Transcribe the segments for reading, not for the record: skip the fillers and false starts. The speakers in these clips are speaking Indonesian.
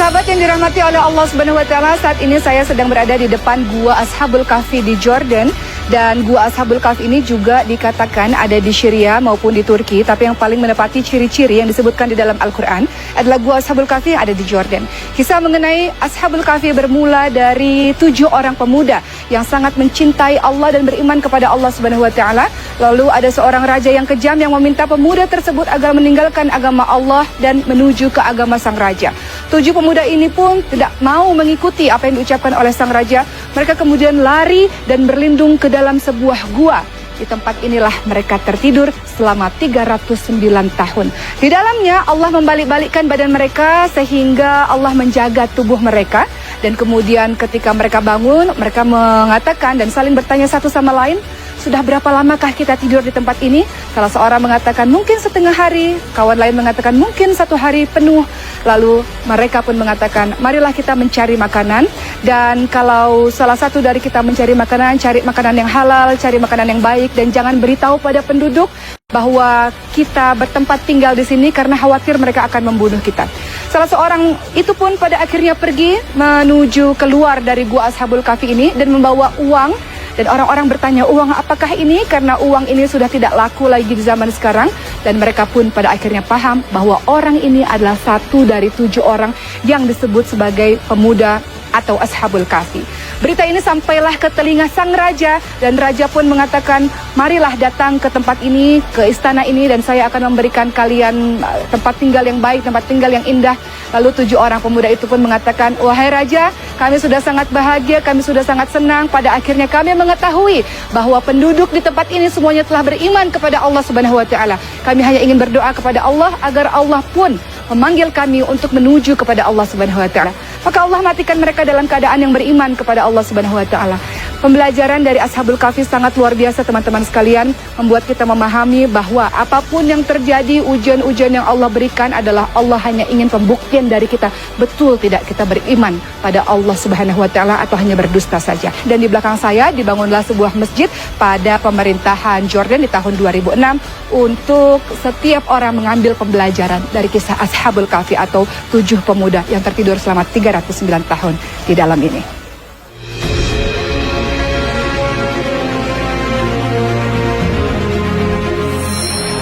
Sahabat yang dirahmati oleh Allah Subhanahu wa taala, saat ini saya sedang berada di depan Gua Ashabul Kahfi di Jordan. Dan Gua Ashabul Kahfi ini juga dikatakan ada di Syria maupun di Turki, tapi yang paling menepati ciri-ciri yang disebutkan di dalam Al-Quran adalah Gua Ashabul Kahfi yang ada di Jordan. Kisah mengenai Ashabul Kahfi bermula dari 7 orang pemuda yang sangat mencintai Allah dan beriman kepada Allah Subhanahu wa taala. Lalu ada seorang raja yang kejam yang meminta pemuda tersebut agar meninggalkan agama Allah dan menuju ke agama sang raja. 7 pemuda ini pun tidak mau mengikuti apa yang diucapkan oleh sang raja. Mereka kemudian lari dan berlindung ke dalam sebuah gua. Di tempat inilah mereka tertidur selama 309 tahun. Di dalamnya Allah membalik-balikkan badan mereka sehingga Allah menjaga tubuh mereka. Dan kemudian ketika mereka bangun, mereka mengatakan dan saling bertanya satu sama lain, sudah berapa lamakah kita tidur di tempat ini? Salah seorang mengatakan mungkin setengah hari, kawan lain mengatakan mungkin 1 hari penuh. Lalu mereka pun mengatakan, marilah kita mencari makanan. Dan kalau salah satu dari kita mencari makanan, cari makanan yang halal, cari makanan yang baik, dan jangan beritahu pada penduduk bahwa kita bertempat tinggal di sini karena khawatir mereka akan membunuh kita. Salah seorang itu pun pada akhirnya pergi menuju keluar dari Gua Ashabul Kahfi ini dan membawa uang. Dan orang-orang bertanya, uang apakah ini? Karena uang ini sudah tidak laku lagi di zaman sekarang. Dan mereka pun pada akhirnya paham bahwa orang ini adalah satu dari 7 orang yang disebut sebagai pemuda atau Ashabul Kahfi. Berita ini sampailah ke telinga sang raja, dan raja pun mengatakan, marilah datang ke tempat ini, ke istana ini, dan saya akan memberikan kalian tempat tinggal yang baik, tempat tinggal yang indah. Lalu 7 orang pemuda itu pun mengatakan, wahai raja, kami sudah sangat bahagia, kami sudah sangat senang. Pada akhirnya kami mengetahui bahwa penduduk di tempat ini semuanya telah beriman kepada Allah Subhanahu wa taala. Kami hanya ingin berdoa kepada Allah agar Allah pun memanggil kami untuk menuju kepada Allah Subhanahu wa taala. Maka Allah matikan mereka dalam keadaan yang beriman kepada Allah Subhanahu wa taala. Pembelajaran dari Ashabul Kahfi sangat luar biasa teman-teman sekalian, membuat kita memahami bahwa apapun yang terjadi, ujian-ujian yang Allah berikan adalah Allah hanya ingin pembuktian dari kita, betul tidak kita beriman pada Allah Subhanahu wa taala atau hanya berdusta saja. Dan di belakang saya dibangunlah sebuah masjid pada pemerintahan Jordan di tahun 2006 untuk setiap orang mengambil pembelajaran dari kisah Ashabul Kahfi atau 7 pemuda yang tertidur selama 309 tahun di dalam ini.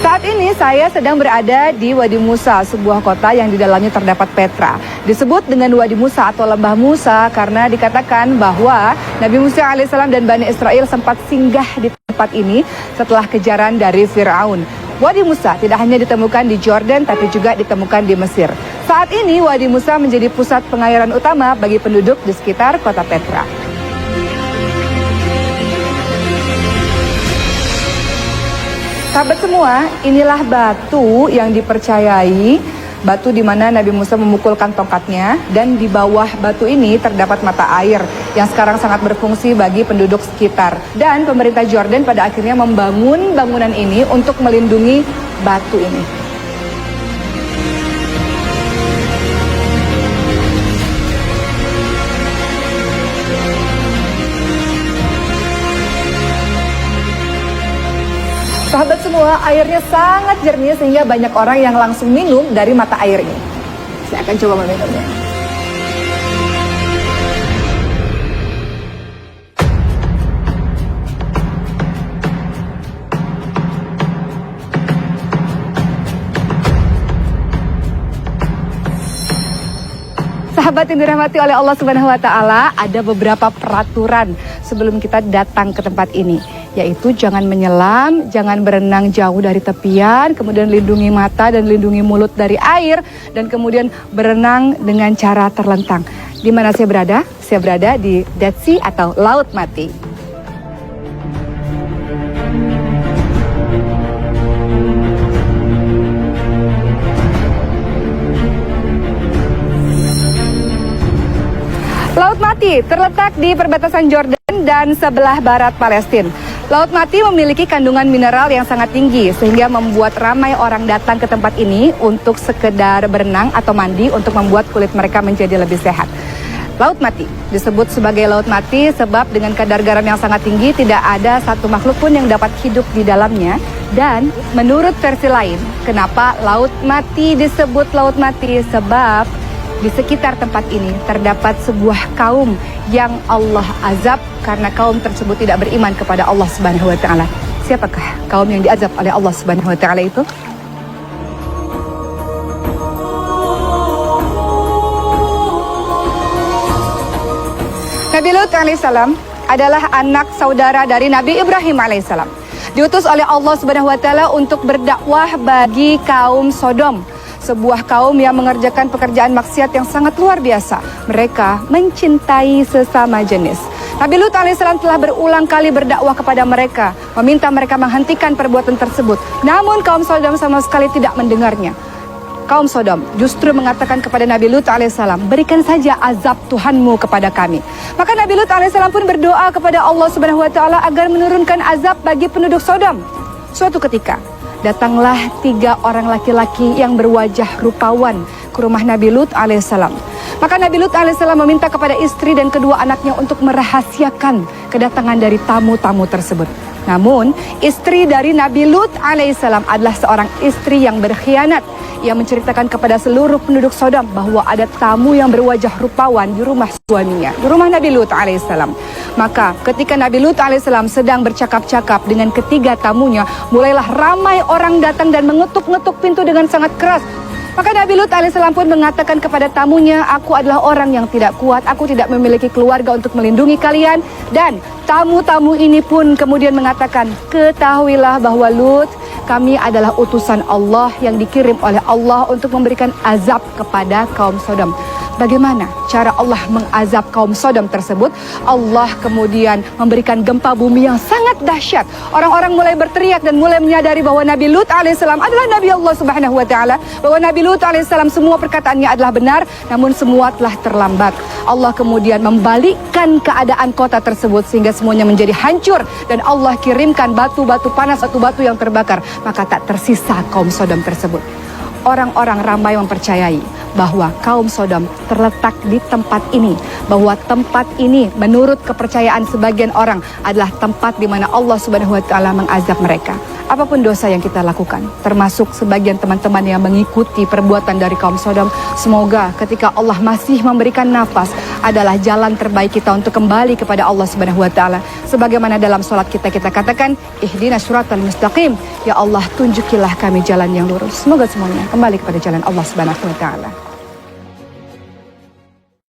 Saat ini saya sedang berada di Wadi Musa, sebuah kota yang di dalamnya terdapat Petra. Disebut dengan Wadi Musa atau Lembah Musa karena dikatakan bahwa Nabi Musa alaihissalam dan Bani Israel sempat singgah di tempat ini setelah kejaran dari Firaun. Wadi Musa tidak hanya ditemukan di Jordan tapi juga ditemukan di Mesir. Saat ini Wadi Musa menjadi pusat pengairan utama bagi penduduk di sekitar kota Petra. Sahabat semua, inilah batu yang dipercayai, batu di mana Nabi Musa memukulkan tongkatnya, dan di bawah batu ini terdapat mata air yang sekarang sangat berfungsi bagi penduduk sekitar. Dan pemerintah Jordan pada akhirnya membangun bangunan ini untuk melindungi batu ini. Sahabat semua, airnya sangat jernih sehingga banyak orang yang langsung minum dari mata air ini. Saya akan coba meminumnya. Sahabat yang dirahmati oleh Allah Subhanahu wa taala, ada beberapa peraturan sebelum kita datang ke tempat ini, yaitu jangan menyelam, jangan berenang jauh dari tepian, kemudian lindungi mata dan lindungi mulut dari air, dan kemudian berenang dengan cara terlentang. Di mana saya berada? Saya berada di Dead Sea atau Laut Mati. Laut Mati terletak di perbatasan Jordan dan sebelah barat Palestina. Laut Mati memiliki kandungan mineral yang sangat tinggi sehingga membuat ramai orang datang ke tempat ini untuk sekedar berenang atau mandi untuk membuat kulit mereka menjadi lebih sehat. Laut Mati disebut sebagai Laut Mati sebab dengan kadar garam yang sangat tinggi tidak ada satu makhluk pun yang dapat hidup di dalamnya. Dan menurut versi lain, kenapa Laut Mati disebut Laut Mati? Sebab di sekitar tempat ini terdapat sebuah kaum yang Allah azab karena kaum tersebut tidak beriman kepada Allah Subhanahu wa taala. Siapakah kaum yang diazab oleh Allah Subhanahu wa taala itu? Nabi Lut alaihissalam adalah anak saudara dari Nabi Ibrahim alaihissalam. Diutus oleh Allah Subhanahu wa taala untuk berdakwah bagi kaum Sodom, sebuah kaum yang mengerjakan pekerjaan maksiat yang sangat luar biasa. Mereka mencintai sesama jenis. Nabi Lut alaihissalam telah berulang kali berdakwah kepada mereka, meminta mereka menghentikan perbuatan tersebut. Namun kaum Sodom sama sekali tidak mendengarnya. Kaum Sodom justru mengatakan kepada Nabi Lut alaihissalam, berikan saja azab Tuhanmu kepada kami. Maka Nabi Lut alaihissalam pun berdoa kepada Allah Subhanahu wa taala agar menurunkan azab bagi penduduk Sodom. Suatu ketika, datanglah 3 orang laki-laki yang berwajah rupawan ke rumah Nabi Lut alaihissalam. Maka Nabi Lut alaihissalam meminta kepada istri dan kedua anaknya untuk merahasiakan kedatangan dari tamu-tamu tersebut. Namun, istri dari Nabi Lut alaihissalam adalah seorang istri yang berkhianat. Ia menceritakan kepada seluruh penduduk Sodom bahwa ada tamu yang berwajah rupawan di rumah suaminya, di rumah Nabi Lut alaihissalam. Maka ketika Nabi Lut alaihissalam sedang bercakap-cakap dengan ketiga tamunya, mulailah ramai orang datang dan mengetuk-ngetuk pintu dengan sangat keras. Maka Nabi Lut alaihissalam pun mengatakan kepada tamunya, aku adalah orang yang tidak kuat, aku tidak memiliki keluarga untuk melindungi kalian. Dan tamu-tamu ini pun kemudian mengatakan, ketahuilah bahwa Lut, kami adalah utusan Allah yang dikirim oleh Allah untuk memberikan azab kepada kaum Sodom. Bagaimana cara Allah mengazab kaum Sodom tersebut? Allah kemudian memberikan gempa bumi yang sangat dahsyat. Orang-orang mulai berteriak dan mulai menyadari bahwa Nabi Lut alaihissalam adalah Nabi Allah Subhanahu wa taala, bahwa Nabi Lut alaihissalam semua perkataannya adalah benar, namun semua telah terlambat. Allah kemudian membalikkan keadaan kota tersebut sehingga semuanya menjadi hancur dan Allah kirimkan batu-batu panas, batu-batu yang terbakar, maka tak tersisa kaum Sodom tersebut. Orang-orang ramai mempercayai bahwa kaum Sodom terletak di tempat ini, bahwa tempat ini menurut kepercayaan sebagian orang adalah tempat di mana Allah Subhanahu wa taala mengazab mereka. Apapun dosa yang kita lakukan, termasuk sebagian teman-teman yang mengikuti perbuatan dari kaum Sodom, semoga ketika Allah masih memberikan nafas adalah jalan terbaik kita untuk kembali kepada Allah Subhanahu wa taala. Sebagaimana dalam salat kita katakan, ihdinas siratal mustaqim, ya Allah tunjukilah kami jalan yang lurus. Semoga semuanya kembali kepada jalan Allah Subhanahu wa taala.